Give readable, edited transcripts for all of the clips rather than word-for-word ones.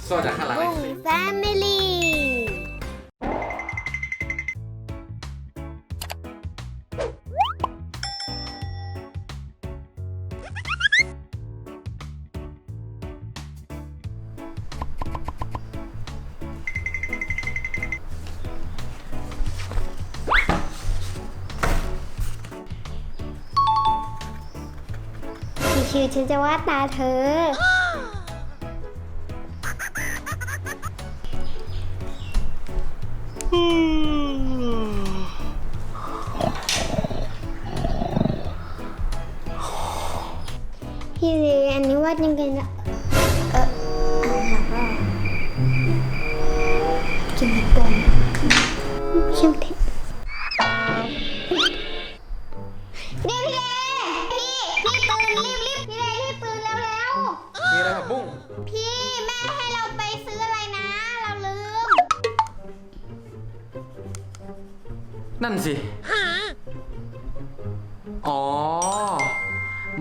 โซ่จากข้างหลัง บุ้งแฟมิลี่ชิวๆฉันจะวาดตาเธอ พี่เรอันนี้วาดยังไงนะกินก่อนเข้มเทเดี๋ยวพี่ตื่นรีบพี่เรรีบตื่นแล้ว มีอะไรผักบุ้ง พี่แม่ให้เราไปซื้ออะไรนะ เราลืม นั่นสิอ๋อ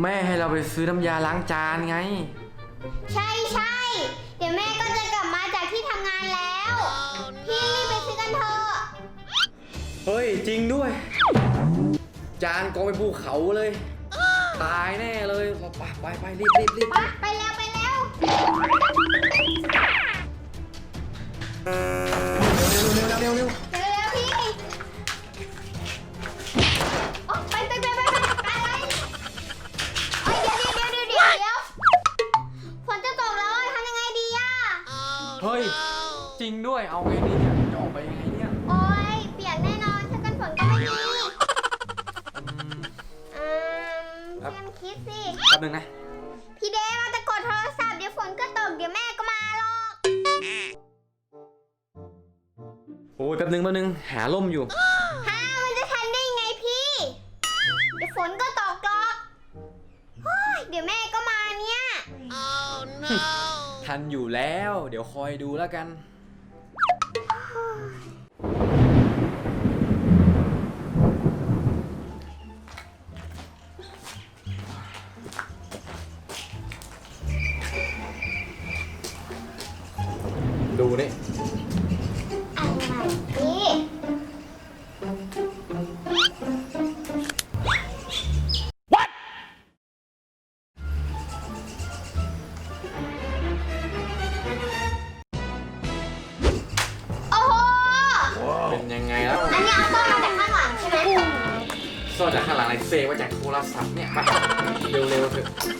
แม่ให้เราไปซื้อน้ำยาล้างจานไง ใช่เดี๋ยวแม่ก็จะกลับมาจากที่ทำงานแล้ว พี่รีบไปซื้อกันเถอะ เฮ้ยจริงด้วย จานกองเป็นภูเขาเลย ตายแน่เลยไปรีบ ไปแล้วเร็วเร็วพี่โอ๊ะไปเอ้ยเดี๋ยวฝนจะตกแล้วอะทำยังไงดีอะ เฮ้ยจริงด้วยเอาไงดีเนี่ยจะออกไปยังไงเนี่ย โอ๊ยเปียกแน่นอนเสื้อกันฝนก็ไม่มีพี่มันคิดสิ แป๊บนึงนะ พี่เดมาจะกดโทรศัพท์เดี๋ยวฝนก็ตกเดี๋ยวแม่ก็มาหรอก โอ้ยแป๊บนึงหาร่มอยู่ มันจะทันได้ไงพี่ เดี๋ยวฝนก็ตกหรอกเฮ้ยเดี๋ยวแม่ก็มาเนี่ย ทันอยู่แล้วเดี๋ยวคอยดูแล้วกัน ดูนี่ อะไรพี่โอ้โห เป็นยังไงแล้ว อันนี้เอาต้นมาจากข้างหลังใช่ไหม ซ่อนจากข้างหลังไอ้เซว่าจากโทรศัพท์เนี่ยมาเร็วๆเถอะ